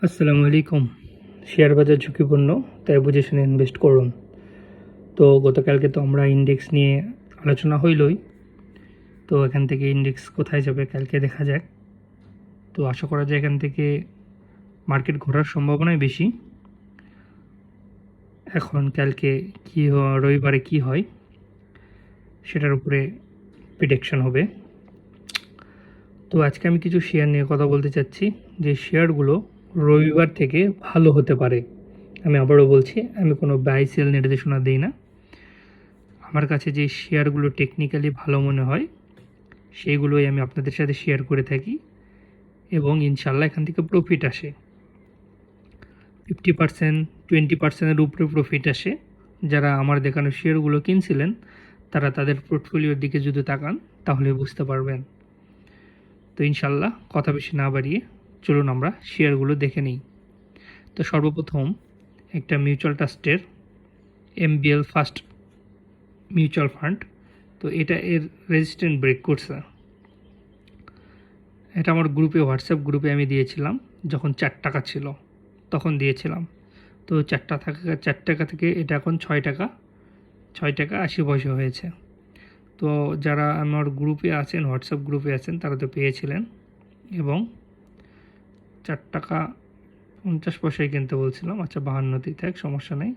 আসসালামু আলাইকুম। শেয়ার বাজার ঝুঁকিপূর্ণ, তাই বুঝে শুনে ইনভেস্ট করুন। তো গতকালকে তো আমরা ইন্ডেক্স নিয়ে আলোচনা হইলই। তো এখান থেকে ইন্ডেক্স কোথায় যাবে কালকে দেখা যাক। তো আশা করা যায় এখান থেকে মার্কেট ঘোরার সম্ভাবনাই বেশি। এখন কালকে রবিবারে কি হয় সেটার উপরে প্রেডিকশন হবে। তো আজকে আমি কিছু শেয়ার নিয়ে কথা বলতে চাচ্ছি, যে শেয়ারগুলো রবিবার থেকে ভালো হতে পারে। আমি আবারও বলছি, আমি কোনো বাই সেল নির্দেশনা দিই না। আমার কাছে যে শেয়ারগুলো টেকনিক্যালি ভালো মনে হয় সেইগুলোই আমি আপনাদের সাথে শেয়ার করে থাকি, এবং ইনশাল্লাহ এখান থেকে প্রফিট আসে। 50%, 20%-এর উপরে প্রফিট আসে। যারা আমার দেখানো শেয়ারগুলো কিনছিলেন তারা তাদের পোর্টফোলিওর দিকে যদি তাকান তাহলে বুঝতে পারবেন। তো ইনশাল্লাহ কথা বেশি না বাড়িয়ে চলুন আমরা শেয়ারগুলো দেখে নিই। তো সর্বপ্রথম একটা মিউচুয়াল ট্রাস্টের MBL ফার্স্ট মিউচুয়াল ফান্ড, তো এটা এর রেজিস্ট্যান্ট ব্রেক করছে। এটা আমার গ্রুপে, হোয়াটসঅ্যাপ গ্রুপে আমি দিয়েছিলাম যখন 4 টাকা ছিল তখন দিয়েছিলাম। তো 4 টাকা থেকে এটা এখন 6 টাকা 80 পয়সা হয়েছে। তো যারা আমার গ্রুপে আছেন, হোয়াটসঅ্যাপ গ্রুপে আছেন, তারা তো পেয়েছিলেন। এবং 4 টাকা 50 পয়সায় কিনতে বলছিলাম, আচ্ছা 52তেই থাক, সমস্যা নেই।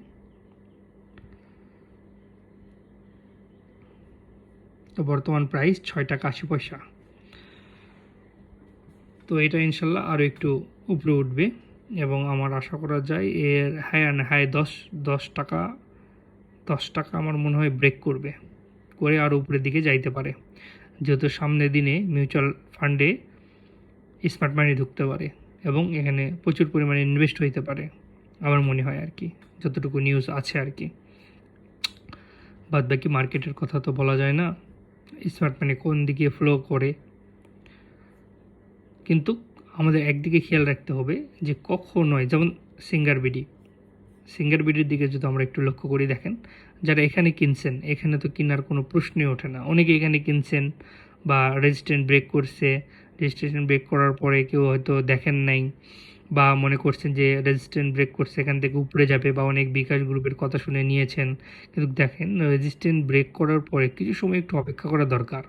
তো বর্তমান প্রাইস 6 টাকা 80 পয়সা। তো এটা ইনশাল্লাহ আরও একটু উপরে উঠবে, এবং আমার আশা করা যায় এর হাই 10 টাকা 10 টাকা আমার মনে হয় ব্রেক করবে, করে আরও উপরের দিকে যাইতে পারে, যেহেতু সামনের দিনে মিউচুয়াল ফান্ডে স্মার্ট মানি ঢুকতে পারে এবং এখানে প্রচুর পরিমাণে ইনভেস্ট হইতে পারে আমার মনে হয় আর কি, যতটুকু নিউজ আছে আর কি। বাদ বাকি মার্কেটের কথা তো বলা যায় না, স্মার্ট মানি কোন দিকে ফ্লো করে। কিন্তু আমাদের একদিকে খেয়াল রাখতে হবে যে কখনোই, যেমন সিঙ্গার বিডির দিকে যদি আমরা একটু লক্ষ্য করি, দেখেন যারা এখানে কিনছেন, এখানে তো কেনার কোনো প্রশ্নই ওঠে না। অনেকে এখানে কিনছেন বা রেজিস্ট্যান্ট ব্রেক করছে, রেজিস্ট্রেশন ব্রেক করার পরে কেউ হয়তো দেখেন নাই বা মনে করছেন যে রেজিস্ট্যান্ট ব্রেক করছে এখান থেকে উপরে যাবে, বা অনেক বিকাশ গ্রুপের কথা শুনে নিয়েছেন। কিন্তু দেখেন, রেজিস্ট্যান্ট ব্রেক করার পরে কিছু সময় একটু অপেক্ষা করা দরকার,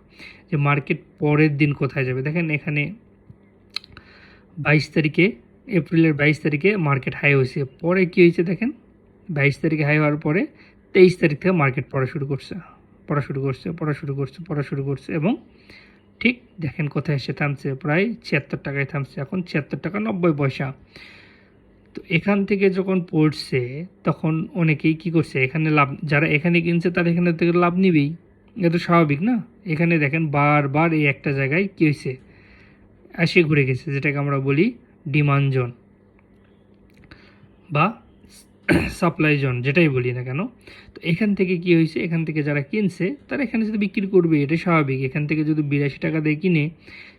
যে মার্কেট পরের দিন কোথায় যাবে। দেখেন এখানে 22 তারিখে, এপ্রিলের 22 তারিখে মার্কেট হাই হয়েছে, পরে কী হয়েছে দেখেন, 22 তারিখে হাই হওয়ার পরে 23 তারিখ থেকে মার্কেট পড়া শুরু করছে এবং ঠিক দেখেন কোথায় এসে থামছে, প্রায় 76 টাকায় থামছে, এখন 76 টাকা 90 পয়সা। তো এখান থেকে যখন পড়ছে তখন অনেকেই কী করছে, এখানে লাভ, যারা এখানে কিনছে তারা এখানে থেকে লাভ নিবেই, এটা তো স্বাভাবিক না। এখানে দেখেন বারবার এই একটা জায়গায় কী হয়েছে, এসে ঘুরে গেছে, যেটাকে আমরা বলি ডিমান্ড জোন বা সাপ্লাই জোন, যেটাই বলি না কেন। তো এখান থেকে কি হয়েছে, এখান থেকে যারা কিনছে তারা এখানে যদি বিক্রি করবে, এটাই স্বাভাবিক। এখান থেকে যদি 82 টাকা দিয়ে কিনে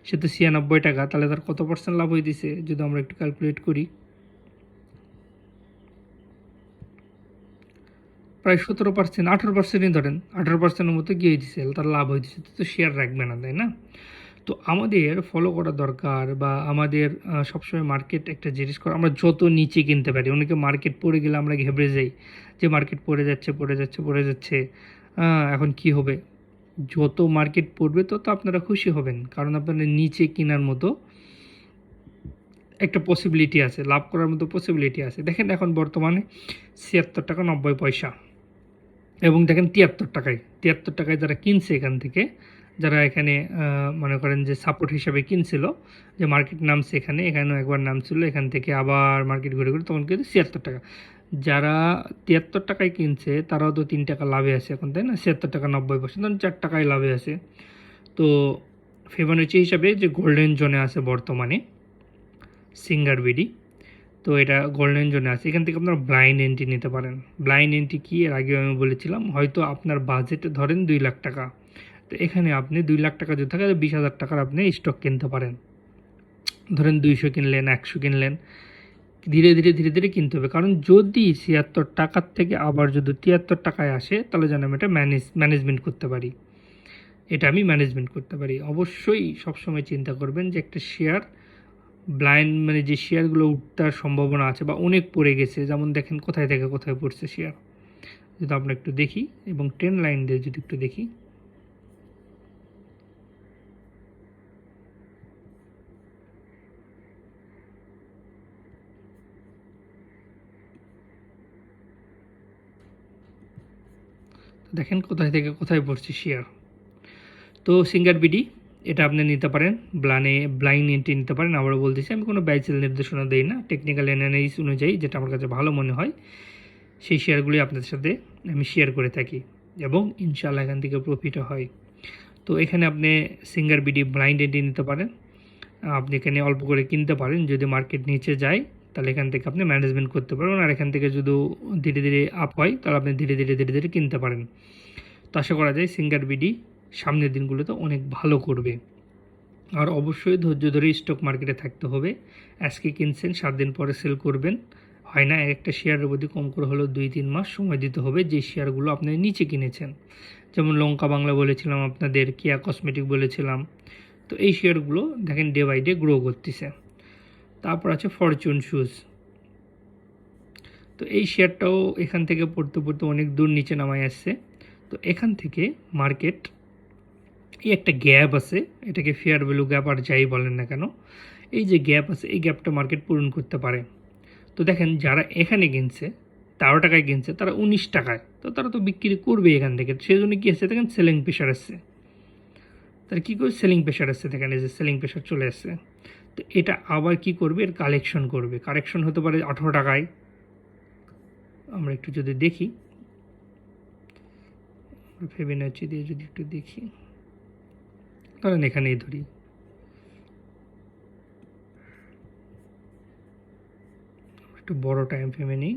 সে তো 96 টাকা, তাহলে তার কত পার্সেন্ট লাভ হইতেছে যদি আমরা একটু ক্যালকুলেট করি, প্রায় 17%, 18%ই ধরেন, 18%-এর মতো কি হয়েছে, তার লাভ হইতেছে। তো শেয়ার রাখবে না, তাই না? তো আমাদের ফলো করা দরকার, বা আমাদের সবসময় মার্কেট একটা জিনিস করা, আমরা যত নিচে কিনতে পারি। অনেকে মার্কেট পড়ে গেলে আমরা ঘেবড়ে যাই, যে মার্কেট পড়ে যাচ্ছে, এখন কি হবে। যত মার্কেট পড়বে তত আপনারা খুশি হবেন, কারণ আপনাদের নিচে কেনার মতো একটা পসিবিলিটি আছে, লাভ করার মতো পসিবিলিটি আছে। দেখেন এখন বর্তমানে 76 টাকা 90 পয়সা, এবং দেখেন 73 টাকায় যারা কিনছে এখান থেকে, যারা এখানে মনে করেন যে সাপোর্ট হিসাবে কিনছিল, যে মার্কেট নামছে, এখানেও একবার নামছিল, এখান থেকে আবার মার্কেট ঘুরে তখন কিন্তু 76 টাকা। যারা 73 টাকায় কিনছে তারাও তো 3 টাকা লাভে আছে এখন, তাই না? 76 টাকা 90 পয়সা, তখন 4 টাকায় লাভে আছে। তো ফিবোনাচি হিসাবে যে গোল্ডেন জোনে আছে বর্তমানে সিঙ্গার বিডি, তো এটা গোল্ডেন জোনে আছে। এখান থেকে আপনারা ব্লাইন্ড এন্ট্রি নিতে পারেন। ব্লাইন্ড এন্ট্রি কি, এর আগেও আমি বলেছিলাম, হয়তো আপনার বাজেট ধরেন 2 লাখ টাকা, তো এখানে আপনি 2 লাখ টাকা যদি থাকে 20,000 টাকার আপনি স্টক কিনতে পারেন। ধরেন 200 কিনলেন, 100 কিনলেন, ধীরে ধীরে কিনতে হবে। কারণ যদি 76 টাকার থেকে আবার যদি 73 টাকায় আসে, তাহলে যেন আমি এটা ম্যানেজমেন্ট করতে পারি, অবশ্যই সবসময় চিন্তা করবেন যে একটা শেয়ার ব্লাইন্ড মানে যে শেয়ারগুলো উঠার সম্ভাবনা আছে বা অনেক পড়ে গেছে, যেমন দেখেন কোথায় থেকে কোথায় পড়ছে শেয়ার, যদি আমরা একটু দেখি এবং ট্রেন্ড লাইন দিয়ে যদি একটু দেখি, দেখেন কোথায় থেকে কোথায় পড়ছে শেয়ার। তো সিঙ্গার বিডি এটা আপনি নিতে পারেন, ব্লাইন্ড এন্ট্রি নিতে পারেন। আবারও বলতেছি, আমি কোনো ব্যাচেল নির্দেশনা দিই না, টেকনিক্যাল অ্যানালাইসিস অনুযায়ী যেটা আমার কাছে ভালো মনে হয় সেই শেয়ারগুলি আপনাদের সাথে আমি শেয়ার করে থাকি এবং ইনশাআল্লাহ এখান থেকে প্রফিটও হয়। তো এখানে আপনি সিঙ্গার বিডি ব্লাইন্ড এন্ট্রি নিতে পারেন, আপনি এখানে অল্প করে কিনতে পারেন, যদি মার্কেট নিচে যায় তাহলে এখান থেকে আপনি ম্যানেজমেন্ট করতে পারবেন, আর এখান থেকে যদি ধীরে ধীরে আপ হয় তাহলে আপনি ধীরে ধীরে কিনতে পারেন। তো আশা করা যায় সিঙ্গার বিডি সামনের দিনগুলোতে অনেক ভালো করবে। আর অবশ্যই ধৈর্য ধরে স্টক মার্কেটে থাকতে হবে। আজকে কিনছেন 7 দিন পরে সেল করবেন হয় না, একটা শেয়ারের প্রতি কম করে হলেও 2-3 মাস সময় দিতে হবে যে শেয়ারগুলো আপনি নিচে কিনেছেন। যেমন লঙ্কা বাংলা বলেছিলাম আপনাদের, কেয়া কসমেটিক বলেছিলাম। তো এই শেয়ারগুলো দেখেন ডে বাই ডে গ্রো করতেছে। তারপর আছে ফরচুন শুজ। তো এই শেয়ারটাও এখান থেকে পড়তে পড়তে অনেক দূর নিচে নামায় আসছে। তো এখান থেকে মার্কেট এই একটা গ্যাপ আছে, এটাকে ফেয়ার ভ্যালু গ্যাপ আর যাই বলেন না কেন, এই যে গ্যাপ আছে এই গ্যাপটা মার্কেট পূরণ করতে পারে। তো দেখেন যারা এখানে কিনছে 13 টাকায় কিনছে, তারা 19 টাকায়, তো তারা তো বিক্রি করবে এখান থেকে। সেই জন্য কী আসছে দেখেন, সেলিং প্রেশার আসছে। তারা কী করে সেলিং প্রেশার আসছে দেখেন, এই যে সেলিং প্রেশার চলে আসছে। তো এটা আবার কি করবে, এর কালেকশন করবে, কারেকশন হতে পারে 18 টাকায়। আমরা একটু যদি দেখি, ফিবোনাচি দিয়ে যদি একটু দেখি, ধরেন এখানেই ধরি, একটু বড় টাইম ফ্রেমে নিই,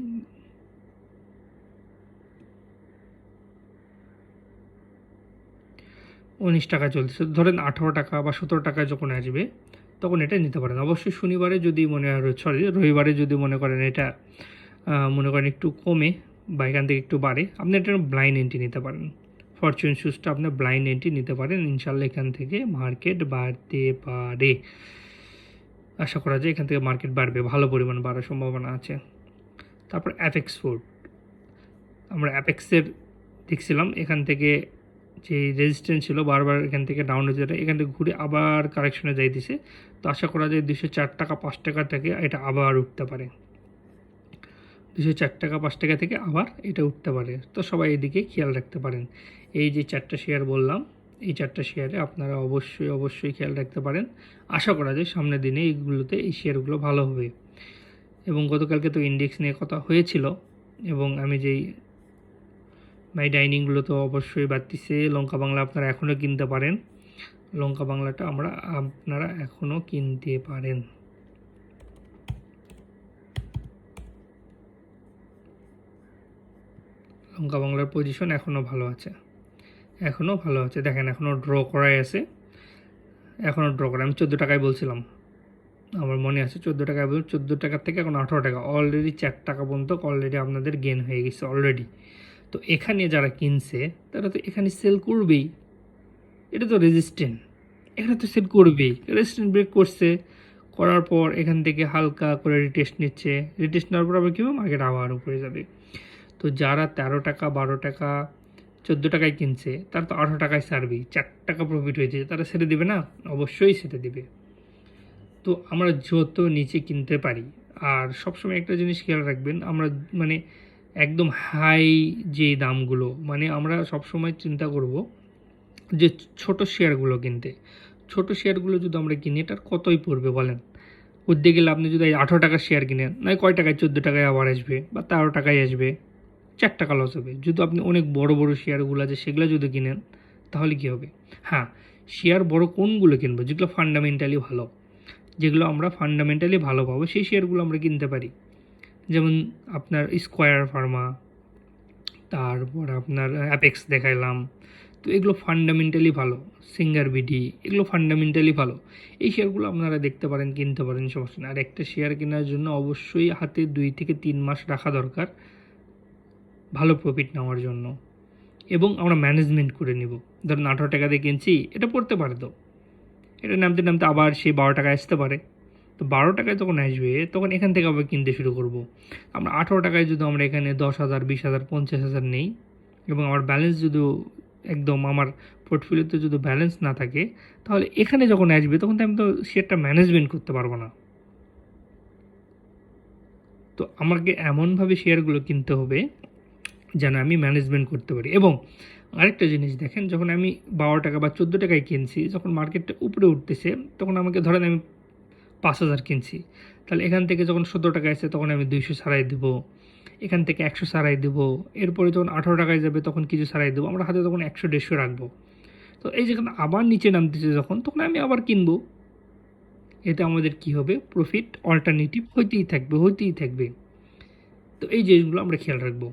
19 টাকা চলতেছে, ধরেন 18 টাকা বা 17 টাকায় যখন আসবে তখন এটা নিতে পারেন। অবশ্যই শনিবারে যদি মনে হয়, রবিবারে যদি মনে করেন এটা মনে করেন একটু কমে বা এখান থেকে একটু বাড়ে, আপনি এটা ব্লাইন্ড এন্ট্রি নিতে পারেন। ফরচুন শুজটা আপনি ব্লাইন্ড এন্ট্রি নিতে পারেন, ইনশাল্লাহ এখান থেকে মার্কেট বাড়তে পারে। আশা করা যায় এখান থেকে মার্কেট বাড়বে, ভালো পরিমাণ বাড়ার সম্ভাবনা আছে। তারপর অ্যাপেক্স ফুড, আমরা অ্যাপেক্সের দেখছিলাম এখান থেকে যে রেজিস্ট্যান্স ছিল বারবার এখান থেকে ডাউন হয়ে যেটা, এখান থেকে ঘুরে আবার কারেকশনে যাইতেছে। তো আশা করা যায় 204 টাকা 5 টাকা থেকে এটা আবার উঠতে পারে, 204 টাকা 5 টাকা থেকে আবার এটা উঠতে পারে। তো সবাই এদিকে খেয়াল রাখতে পারেন। এই যে 4টা শেয়ার বললাম, এই 4টা শেয়ারে আপনারা অবশ্যই খেয়াল রাখতে পারেন। আশা করা যায় সামনের দিনে এইগুলোতে এই শেয়ারগুলো ভালো হবে। এবং গতকালকে তো ইন্ডেক্স নিয়ে কথা হয়েছিল, এবং আমি যেই মাই ডাইনিংগুলো তো অবশ্যই বাড়তিছে। লঙ্কা বাংলা আপনারা এখনও কিনতে পারেন, লঙ্কা বাংলাটা আপনারা এখনও কিনতে পারেন। লঙ্কা বাংলার পজিশন এখনও ভালো আছে, দেখেন এখনও ড্র করাই আছে, আমি 14 টাকায় বলছিলাম, আমার মনে আছে 14 টাকায় 14 টাকার থেকে এখন 18 টাকা, অলরেডি 4 টাকা পর্যন্ত অলরেডি আপনাদের গেন হয়ে গেছে অলরেডি। তো এখানে যারা কিনছে তারা তো এখানে সেল করবেই, এটা তো রেজিস্ট্যান্ট, এখানে তো সেল করবেই। রেজিস্ট্যান্ট ব্রেক করছে, করার পর এখান থেকে হালকা করে রিটেস্ট নিচ্ছে, রিটেস্ট নেওয়ার পর আবার কী হবে, মার্কেট আবার উপরে যাবে। তো যারা 13 টাকা 12 টাকা 14 টাকায় কিনছে তারা তো 18 টাকায় ছাড়বেই, 4 টাকা প্রফিট হয়েছে, তারা ছেড়ে দেবে না? অবশ্যই ছেড়ে দেবে। তো আমরা যত নিচে কিনতে পারি, আর সবসময় একটা জিনিস খেয়াল রাখবেন, আমরা মানে একদম হাই যে দামগুলো, মানে আমরা সবসময় চিন্তা করব যে ছোট শেয়ারগুলো কিনতে। ছোট শেয়ারগুলো যদি আমরা কিনি এটার কতই পড়বে বলেন? উঠতে গেলে আপনি যদি 18 টাকার শেয়ার কিনেন, নয় কয় টাকায়, 14 টাকায় আবার আসবে বা 13 টাকায় আসবে, 4 টাকা লস হবে। যদি আপনি অনেক বড় শেয়ারগুলো আছে সেগুলো যদি কিনেন তাহলে কী হবে? হ্যাঁ, শেয়ার বড় কোনগুলো কিনবো, যেগুলো ফান্ডামেন্টালি ভালো, যেগুলো আমরা ফান্ডামেন্টালি ভালো পাবো সেই শেয়ারগুলো আমরা কিনতে পারি। যেমন আপনার স্কোয়ার ফার্মা, তারপর আপনার অ্যাপেক্স দেখাইলাম, তো এগুলো ফান্ডামেন্টালি ভালো। সিঙ্গার বিডি, এগুলো ফান্ডামেন্টালি ভালো, এই শেয়ারগুলো আপনারা দেখতে পারেন, কিনতে পারেন, সমস্যা না। আর একটা শেয়ার কেনার জন্য অবশ্যই হাতে 2 থেকে 3 মাস রাখা দরকার ভালো প্রফিট নেওয়ার জন্য, এবং আমরা ম্যানেজমেন্ট করে নিব। ধরুন 18 টাকা দিয়ে কিনছি, এটা পড়তে পারে, তো এটা নামতে নামতে আবার সেই 12 টাকায় আসতে পারে, তো 12 টাকায় যখন আসবে তখন এখান থেকে আবার কিনতে শুরু করব। আমরা 18 টাকায় যদি আমরা এখানে 10,000, 20,000, 50,000 নেই এবং আমার ব্যালেন্স যদি একদম আমার পোর্টফোলিওতে যদি ব্যালেন্স না থাকে, তাহলে এখানে যখন আসবে তখন তো আমি তো শেয়ারটা ম্যানেজমেন্ট করতে পারবো না। তো আমাকে এমনভাবে শেয়ারগুলো কিনতে হবে যেন আমি ম্যানেজমেন্ট করতে পারি। এবং আরেকটা জিনিস দেখেন, যখন আমি 12 টাকা বা 14 টাকায় কিনছি, যখন মার্কেটটা উপরে উঠতেছে তখন আমাকে ধরেন আমি 5,000 কিনছি, তাহলে এখান থেকে যখন 17 টাকায় আসছে তখন আমি 200 ছাড়াই দেবো, এখান থেকে 100 ছাড়াই দেবো, এরপরে যখন 18 টাকায় যাবে তখন কিছু ছাড়াই দেবো, আমরা হাতে তখন 100-150 রাখবো। তো এই যেখানে আবার নিচে নামতেছে যখন, তখন আমি আবার কিনবো। এতে আমাদের কি হবে, প্রফিট অল্টারনেটিভ হইতেই থাকবে। তো এই জিনিসগুলো আমরা খেয়াল রাখবো।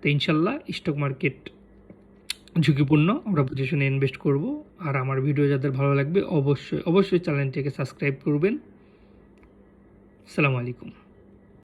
তো ইনশাল্লাহ স্টক মার্কেট ঝুঁকিপূর্ণ, আমরা পজিশনে ইনভেস্ট করব। আর আমার ভিডিও যাদের ভালো লাগবে অবশ্যই চ্যানেলটিকে সাবস্ক্রাইব করবেন। আসসালামু আলাইকুম।